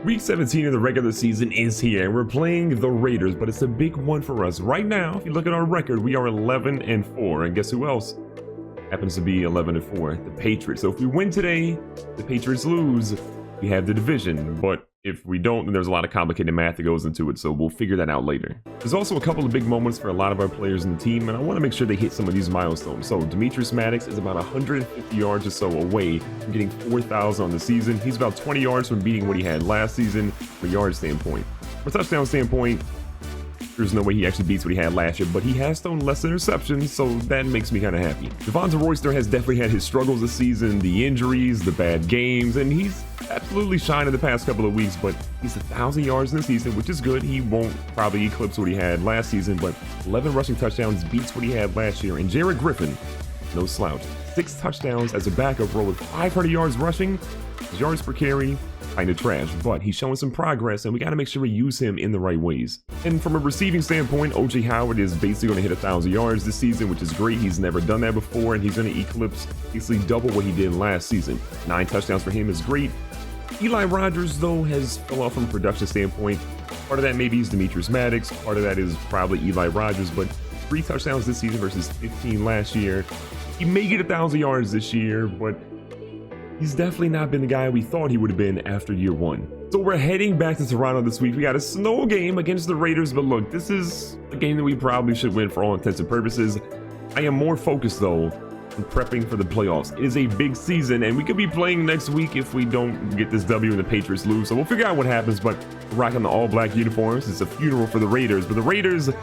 Week 17 of the regular season is here, and we're playing the Raiders, but it's a big one for us. Right now, if you look at our record, we are 11-4, and guess who else happens to be 11-4? The Patriots. So if we win today, the Patriots lose, we have the division, but if we don't, then there's a lot of complicated math that goes into it, so we'll figure that out later. There's also a couple of big moments for a lot of our players in the team, and I want to make sure they hit some of these milestones. So Maddox is about 150 yards or so away from getting 4,000 on the season. He's about 20 yards from beating what he had last season from a yard standpoint. From a touchdown standpoint, there's no way he actually beats what he had last year, but he has thrown less interceptions, so that makes me kind of happy. Devonta Royster has definitely had his struggles this season, the injuries, the bad games, and he's absolutely shined the past couple of weeks, but he's 1,000 yards in the season, which is good. He won't probably eclipse what he had last season, but 11 rushing touchdowns beats what he had last year. And Jared Griffin, no slouch, 6 touchdowns as a backup role with 500 yards rushing. His yards per carry, kind of trash, but he's showing some progress, and we got to make sure we use him in the right ways. And from a receiving standpoint, OJ Howard is basically going to hit 1,000 yards this season, which is great. He's never done that before, and he's going to eclipse basically double what he did last season. 9 touchdowns for him is great. Eli Rogers, though, has fell off from a production standpoint. Part of that maybe is Maddox. Part of that is probably Eli Rogers, but 3 touchdowns this season versus 15 last year. He may get 1,000 yards this year, but he's definitely not been the guy we thought he would have been after year 1. So we're heading back to Toronto this week. We got a snow game against the Raiders, but look, this is a game that we probably should win for all intents and purposes. I am more focused, though, on prepping for the playoffs. It is a big season, and we could be playing next week if we don't get this W and the Patriots lose. So we'll figure out what happens, but we're rocking the all-black uniforms. It's a funeral for the Raiders, but the Raiders are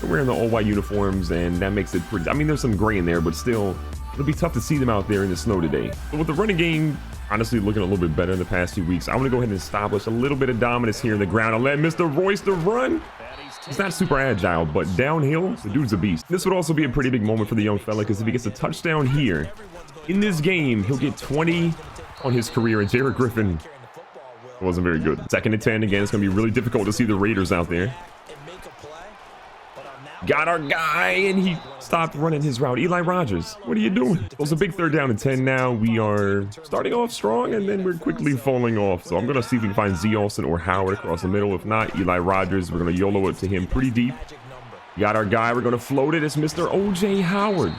wearing the all-white uniforms, and that makes it pretty. I mean, there's some gray in there, but still, it'll be tough to see them out there in the snow today. But with the running game honestly looking a little bit better in the past few weeks, I want to go ahead and establish a little bit of dominance here in the ground and let Mr. Royster run. He's not super agile, but downhill, the dude's a beast. This would also be a pretty big moment for the young fella, because if he gets a touchdown here in this game, he'll get 20 on his career, and Jared Griffin wasn't very good. 2nd and 10 again. It's going to be really difficult to see the Raiders out there. Got our guy, and he stopped running his route. Eli Rogers, what are you doing? Well, it's a big 3rd down and 10 now. We are starting off strong, and then we're quickly falling off. So I'm going to see if we can find Z. Austin or Howard across the middle. If not, Eli Rogers, we're going to YOLO it to him pretty deep. Got our guy. We're going to float it. It's Mr. OJ Howard.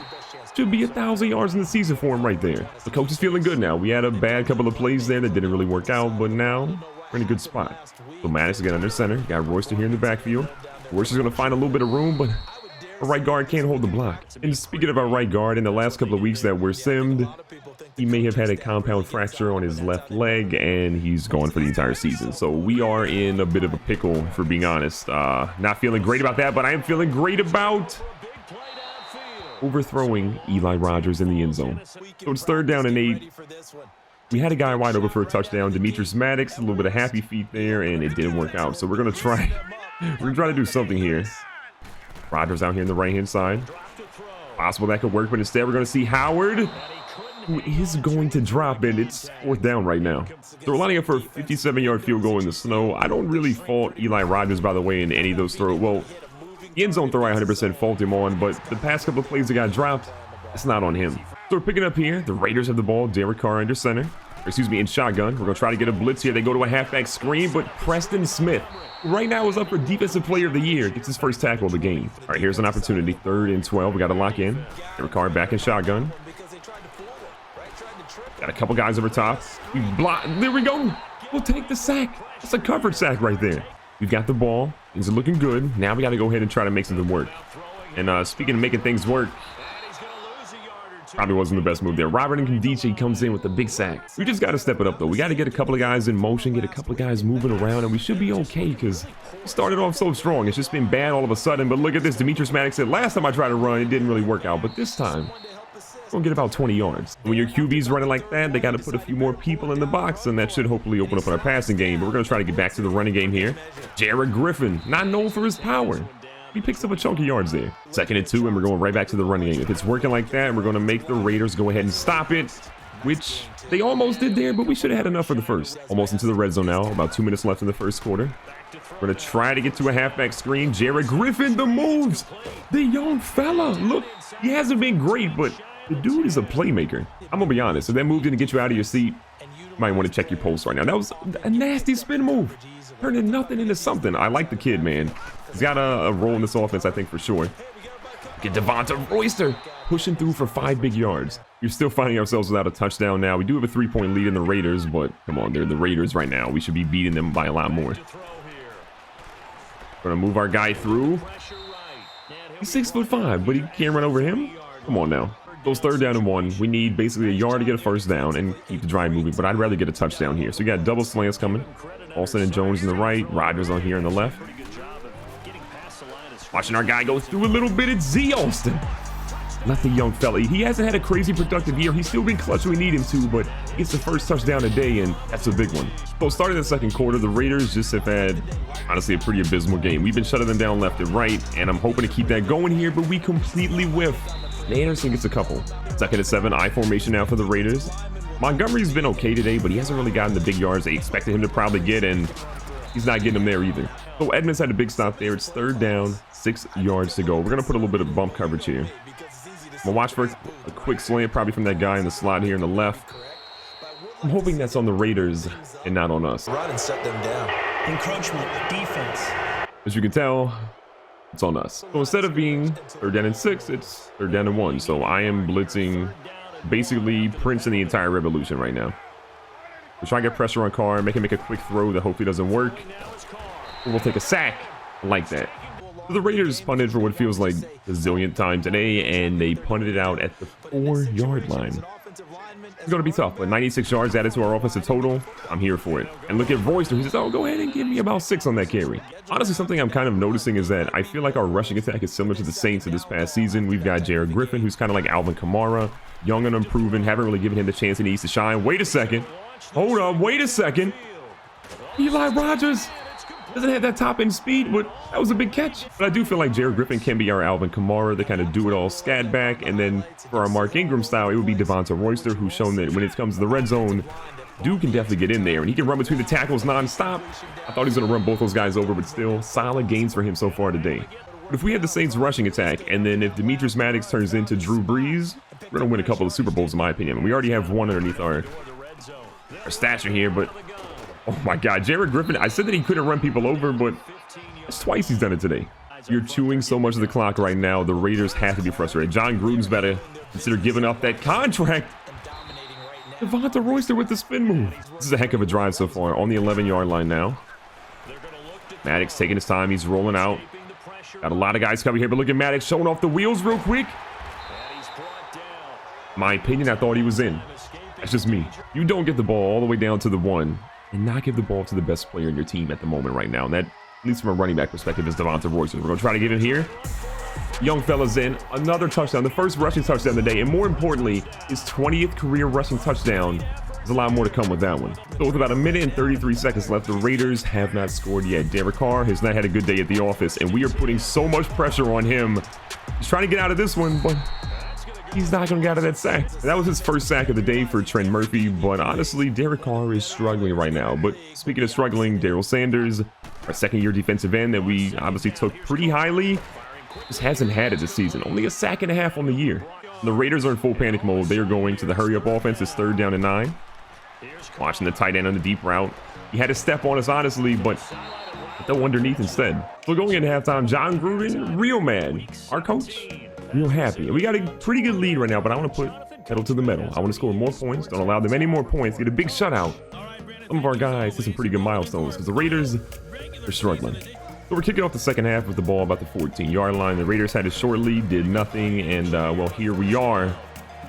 Should be 1,000 yards in the season for him right there. The coach is feeling good now. We had a bad couple of plays there that didn't really work out, but now we're in a good spot. So Maddox again under center. Got Royster here in the backfield. Royster's going to find a little bit of room, but our right guard can't hold the block. And speaking of our right guard, in the last couple of weeks that we're simmed, he may have had a compound fracture on his left leg, and he's gone for the entire season. So we are in a bit of a pickle, for being honest. Not feeling great about that, but I am feeling great about overthrowing Eli Rogers in the end zone. So it's 3rd down and 8. We had a guy wide open for a touchdown. Maddox, a little bit of happy feet there, and it didn't work out. So we're going to try to do something here. Rogers out here in the right-hand side. Possible that could work, but instead we're going to see Howard, who is going to drop it. It's 4th down right now. So we're lining up for a 57-yard field goal in the snow. I don't really fault Eli Rogers, by the way, in any of those throws. Well, the end zone throw I 100% fault him on, but the past couple of plays that got dropped, it's not on him. So we're picking up here. The Raiders have the ball. Derek Carr under center. In shotgun. We're going to try to get a blitz here. They go to a halfback screen, but Preston Smith right now is up for Defensive Player of the Year. Gets his first tackle of the game. All right, here's an opportunity. 3rd and 12. We got to lock in. Derek Carr back in shotgun. Got a couple guys over top. We block. There we go. We'll take the sack. That's a covered sack right there. We've got the ball. Things are looking good. Now we got to go ahead and try to make something work. And speaking of making things work, probably wasn't the best move there. Robert Nkemdiche comes in with the big sack. We just got to step it up, though. We got to get a couple of guys in motion, get a couple of guys moving around, and we should be okay, because we started off so strong. It's just been bad all of a sudden. But look at this. Maddox said last time I tried to run, it didn't really work out. But this time, we're going to get about 20 yards. When your QB's running like that, they got to put a few more people in the box, and that should hopefully open up our passing game. But we're going to try to get back to the running game here. Jared Griffin, not known for his power. He picks up a chunk of yards there. 2nd and 2, and we're going right back to the running game. If it's working like that, we're going to make the Raiders go ahead and stop it, which they almost did there, but we should have had enough for the first. Almost into the red zone now. About 2 minutes left in the first quarter. We're going to try to get to a halfback screen. Jared Griffin, the moves. The young fella. Look, he hasn't been great, but the dude is a playmaker. I'm going to be honest. If that move didn't get you out of your seat, Might want to check your pulse right now. That was a nasty spin move. Turning nothing into something. I like the kid, man. He's got a role in this offense, I think, for sure. Get Devonta Royster pushing through for 5 big yards. We're still finding ourselves without a touchdown now. We do have a 3-point lead in the Raiders, but come on, they're the Raiders right now. We should be beating them by a lot more. Gonna move our guy through. He's 6'5", but he can't run over him. Come on now. Those 3rd down and 1. We need basically a yard to get a first down and keep the drive moving, but I'd rather get a touchdown here. So we got double slants coming. Olsen and Jones on the right, Rodgers on here on the left. Watching our guy go through a little bit. It's Z Austin. Not the young fella. He hasn't had a crazy productive year. He's still been clutch when we need him to, but he gets the first touchdown today, and that's a big one. So starting the second quarter, the Raiders just have had, honestly, a pretty abysmal game. We've been shutting them down left and right, and I'm hoping to keep that going here, but we completely whiff. Anderson gets a couple. 2nd and 7, I formation now for the Raiders. Montgomery's been okay today, but he hasn't really gotten the big yards they expected him to probably get, and he's not getting them there either. So Edmonds had a big stop there. It's 3rd down, 6 yards to go. We're going to put a little bit of bump coverage here. I'm going to watch for a quick slant, probably from that guy in the slot here on the left. I'm hoping that's on the Raiders and not on us. Run and set them down. Encroachment, defense. As you can tell, it's on us. So instead of being 3rd down and 6, it's 3rd down and 1. So I am blitzing basically Prince and the entire revolution right now. We're trying to get pressure on Carr, make him make a quick throw that hopefully doesn't work. We'll take a sack like that. So the Raiders punted for what feels like a zillion time today, and they punted it out at the 4-yard line. It's going to be tough, but 96 yards added to our offensive total. I'm here for it. And look at Royster. He says, oh, go ahead and give me about 6 on that carry. Honestly, something I'm kind of noticing is that I feel like our rushing attack is similar to the Saints of this past season. We've got Jared Griffin, who's kind of like Alvin Kamara, young and unproven, haven't really given him the chance he needs to shine. Wait a second. Hold up. Wait a second. Eli Rogers doesn't have that top end speed, but that was a big catch. But I do feel like Jared Griffin can be our Alvin Kamara, the kind of do-it-all scat back. And then for our Mark Ingram style, it would be Devonta Royster, who's shown that when it comes to the red zone, dude can definitely get in there, and he can run between the tackles nonstop. I thought he was going to run both those guys over, but still, solid gains for him so far today. But if we had the Saints rushing attack, and then if Demetrius Maddox turns into Drew Brees, we're going to win a couple of Super Bowls, in my opinion. We already have one underneath our stature here, but oh my God, Jared Griffin, I said that he couldn't run people over, but it's twice he's done it today. You're chewing so much of the clock right now, the Raiders have to be frustrated. John Gruden's better consider giving up that contract. Devonta Royster with the spin move. This is a heck of a drive so far. On the 11-yard line now. Maddox taking his time. He's rolling out. Got a lot of guys coming here, but look at Maddox showing off the wheels real quick. My opinion, I thought he was in. That's just me. You don't get the ball all the way down to the 1 and not give the ball to the best player in your team at the moment right now. And that, at least from a running back perspective, is Devonta Royster. We're going to try to get him here. Young fella's in. Another touchdown. The first rushing touchdown of the day. And more importantly, his 20th career rushing touchdown. There's a lot more to come with that one. So with about 1 minute and 33 seconds left, the Raiders have not scored yet. Derek Carr has not had a good day at the office, and we are putting so much pressure on him. He's trying to get out of this one, but he's not going to get out of that sack. That was his first sack of the day for Trent Murphy, but honestly, Derek Carr is struggling right now. But speaking of struggling, Daryl Sanders, our second-year defensive end that we obviously took pretty highly, just hasn't had it this season. Only a sack and a half on the year. The Raiders are in full panic mode. They are going to the hurry-up offense. It's 3rd down and 9. Watching the tight end on the deep route. He had to step on us, honestly, but throw underneath instead. So going into halftime, John Gruden, real mad. Our coach, real happy. We got a pretty good lead right now, but I want to put pedal to the metal. I want to score more points. Don't allow them any more points. Get a big shutout. Some of our guys hit some pretty good milestones because the Raiders are struggling. So we're kicking off the second half with the ball about the 14-yard line. The Raiders had a short lead, did nothing, and well, here we are,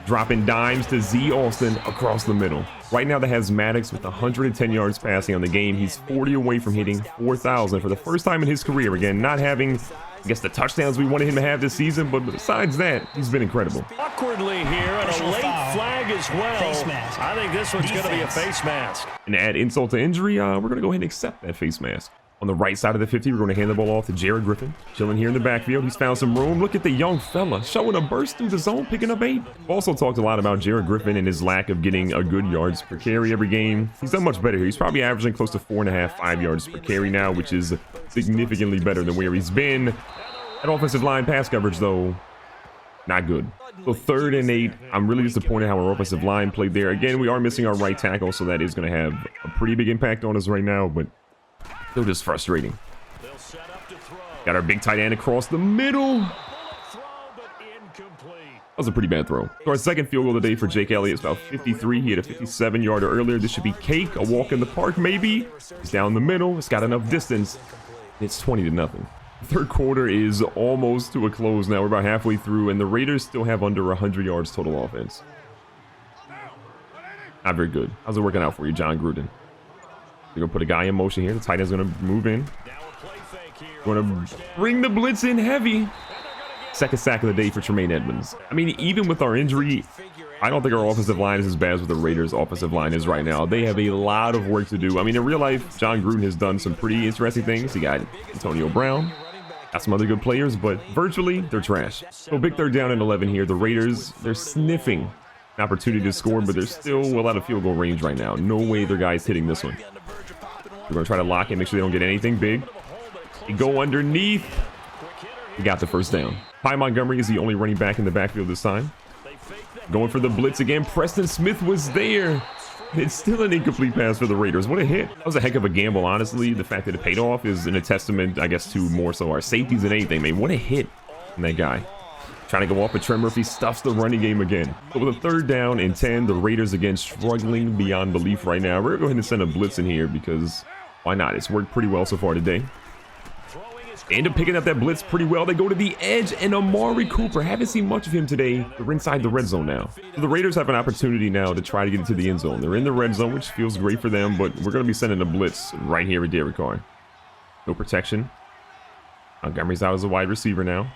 dropping dimes to Z Austin across the middle. Right now that has Maddox with 110 yards passing on the game. He's 40 away from hitting 4,000 for the first time in his career. Again, not having, I guess, the touchdowns we wanted him to have this season, but besides that, he's been incredible. Awkwardly here, and a late flag as well. I think this one's going to be a face mask. And to add insult to injury, we're going to go ahead and accept that face mask. On the right side of the 50, we're going to hand the ball off to Jared Griffin. Chilling here in the backfield. He's found some room. Look at the young fella showing a burst through the zone, picking up 8. We've also talked a lot about Jared Griffin and his lack of getting a good yards per carry every game. He's done much better here. He's probably averaging close to 4.5, 5 yards per carry now, which is significantly better than where he's been. That offensive line pass coverage, though, not good. So 3rd and 8. I'm really disappointed how our offensive line played there. Again, we are missing our right tackle, so that is going to have a pretty big impact on us right now, but still just frustrating. Got our big tight end across the middle. That was a pretty bad throw. So our second field goal of the day for Jake Elliott is about 53. He had a 57-yarder earlier. This should be cake. A walk in the park, maybe. He's down the middle. It's got enough distance. It's 20-0. Third quarter is almost to a close now. We're about halfway through, and the Raiders still have under 100 yards total offense. Not very good. How's it working out for you, John Gruden? You're going to put a guy in motion here. The tight end's going to move in. Going to bring the blitz in heavy. Second sack of the day for Tremaine Edmonds. I mean, even with our injury, I don't think our offensive line is as bad as what the Raiders' offensive line is right now. They have a lot of work to do. I mean, in real life, John Gruden has done some pretty interesting things. He got Antonio Brown, got some other good players, but virtually, they're trash. So big 3rd down and 11 here. The Raiders, they're sniffing an opportunity to score, but they're still well out of field goal range right now. No way their guy's hitting this one. We're going to try to lock it, make sure they don't get anything big. They go underneath. He got the first down. Ty Montgomery is the only running back in the backfield this time. Going for the blitz again. Preston Smith was there. It's still an incomplete pass for the Raiders. What a hit. That was a heck of a gamble, honestly. The fact that it paid off is a testament, I guess, to more so our safeties than anything. Man, what a hit from that guy. Trying to go off, but Trent Murphy stuffs the running game again. So with a 3rd down and 10, the Raiders again struggling beyond belief right now. We're going to go ahead and send a blitz in here because why not? It's worked pretty well so far today. They end up picking up that blitz pretty well. They go to the edge, and Amari Cooper. Haven't seen much of him today. They're inside the red zone now. So the Raiders have an opportunity now to try to get into the end zone. They're in the red zone, which feels great for them, but we're going to be sending a blitz right here with Derek Carr. No protection. Montgomery's out as a wide receiver now.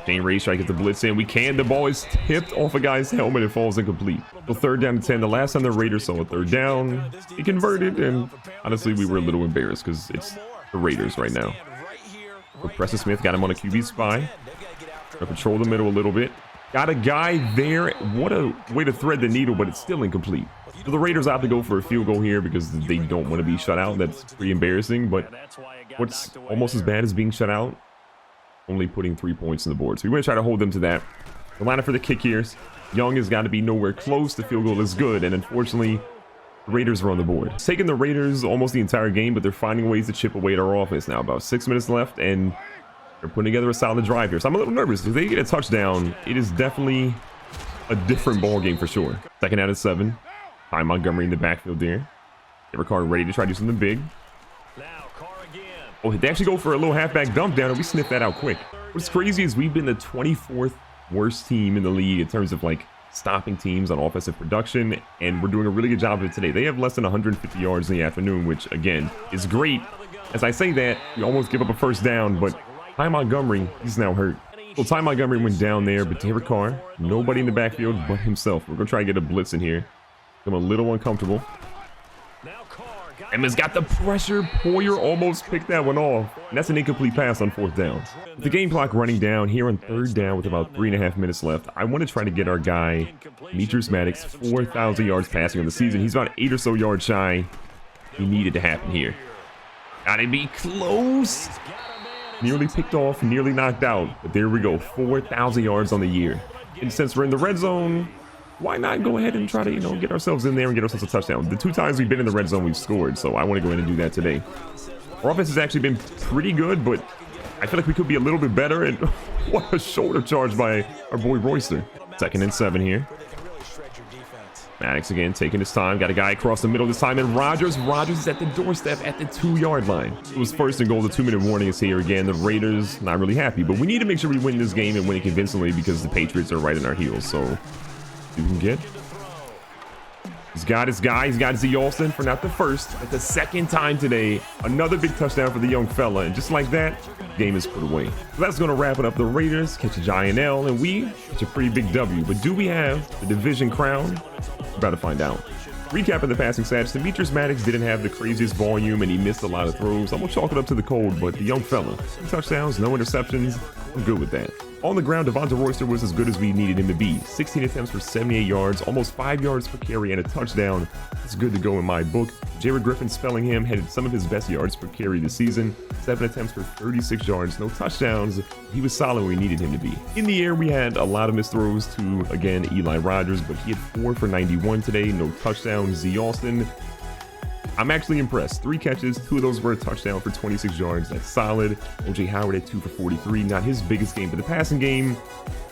Shane Ray try to get the blitz in. We can. The ball is tipped off a guy's helmet and falls incomplete. So 3rd down and 10. The last time the Raiders saw a 3rd down, he converted, and honestly, we were a little embarrassed because it's the Raiders right now. So Preston Smith got him on a QB spy. Gonna control the middle a little bit. Got a guy there. What a way to thread the needle, but it's still incomplete. So the Raiders have to go for a field goal here because they don't want to be shut out. That's pretty embarrassing, but what's almost as bad as being shut out? Only putting 3 points on the board. So we want to try to hold them to that. The lineup for the kick here. Young has got to be nowhere close. The field goal is good, and unfortunately, the Raiders are on the board. It's taken the Raiders almost the entire game, but they're finding ways to chip away at our offense now. About 6 minutes left, and they're putting together a solid drive here. So I'm a little nervous. If they get a touchdown, it is definitely a different ball game for sure. 2nd down and 7. Ty Montgomery in the backfield there. Derek Carr ready to try to do something big. Oh, they actually go for a little halfback dump down, and we sniff that out quick. What's crazy is we've been the 24th worst team in the league in terms of like stopping teams on offensive production, and we're doing a really good job of it today. They have less than 150 yards in the afternoon, which again is great. As I say that, we almost give up a 1st down, but Ty Montgomery, he's now hurt. Well, Ty Montgomery went down there, but Derek Carr, nobody in the backfield but himself. We're gonna try to get a blitz in here. I'm a little uncomfortable. Emma's got the pressure. Poyer almost picked that one off. And that's an incomplete pass on 4th down. With the game clock running down here on 3rd down with about 3.5 minutes left, I want to try to get our guy, Maddox, 4,000 yards passing on the season. He's about 8 or so yards shy. He needed to happen here. Gotta be close. Nearly picked off, nearly knocked out. But there we go, 4,000 yards on the year. And since we're in the red zone, why not go ahead and try to, get ourselves in there and get ourselves a touchdown? The 2 times we've been in the red zone, we've scored, so I want to go ahead and do that today. Our offense has actually been pretty good, but I feel like we could be a little bit better, and what a shoulder charge by our boy Royster. 2nd and 7 here. Maddox again taking his time. Got a guy across the middle this time, and Rodgers is at the doorstep at the 2-yard line. It was 1st and goal. The 2-minute warning is here again. The Raiders not really happy, but we need to make sure we win this game and win it convincingly because the Patriots are right in our heels, so you can get. He's got his guy. He's got Z Alston for not the 1st, but the 2nd time today. Another big touchdown for the young fella, and just like that, game is put away. So that's going to wrap it up. The Raiders catch a giant L, and we catch a pretty big W. But do we have the division crown? We're about to find out. Recapping the passing stats, Demetrius Maddox didn't have the craziest volume, and he missed a lot of throws. I'm going to chalk it up to the cold, but the young fella, 2 touchdowns, no interceptions. I'm good with that. On the ground, Devonta Royster was as good as we needed him to be. 16 attempts for 78 yards, almost 5 yards per carry, and a touchdown. It's good to go in my book. Jared Griffin spelling him had some of his best yards per carry this season. 7 attempts for 36 yards, no touchdowns. He was solid when we needed him to be. In the air, we had a lot of missed throws to, again, Eli Rogers, but he had 4 for 91 today, no touchdowns. Z Austin, I'm actually impressed. 3 catches, 2 of those were a touchdown for 26 yards. That's solid. OJ Howard at 2 for 43. Not his biggest game, but the passing game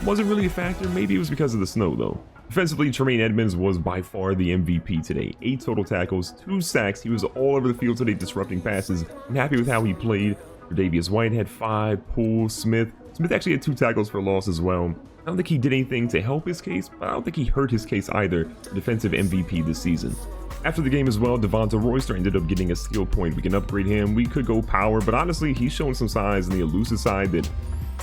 wasn't really a factor. Maybe it was because of the snow, though. Defensively, Tremaine Edmonds was by far the MVP today. 8 total tackles, 2 sacks. He was all over the field today disrupting passes. I'm happy with how he played. Davius White had 5. Poole, Smith actually had 2 tackles for loss as well. I don't think he did anything to help his case, but I don't think he hurt his case either. Defensive MVP this season. After the game as well, Devonta Royster ended up getting a skill point. We can upgrade him. We could go power, but honestly, he's showing some signs on the elusive side that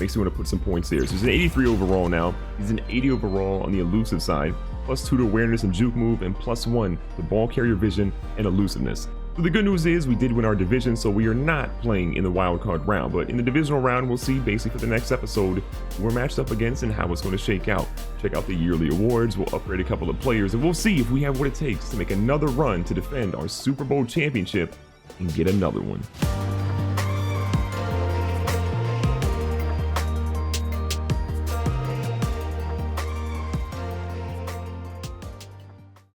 makes me want to put some points there. So he's an 83 overall now. He's an 80 overall on the elusive side, +2 to awareness and juke move, and +1 to ball carrier vision and elusiveness. So the good news is we did win our division, so we are not playing in the wild card round. But in the divisional round, we'll see basically for the next episode who we're matched up against and how it's going to shake out. Check out the yearly awards. We'll upgrade a couple of players, and we'll see if we have what it takes to make another run to defend our Super Bowl championship and get another one.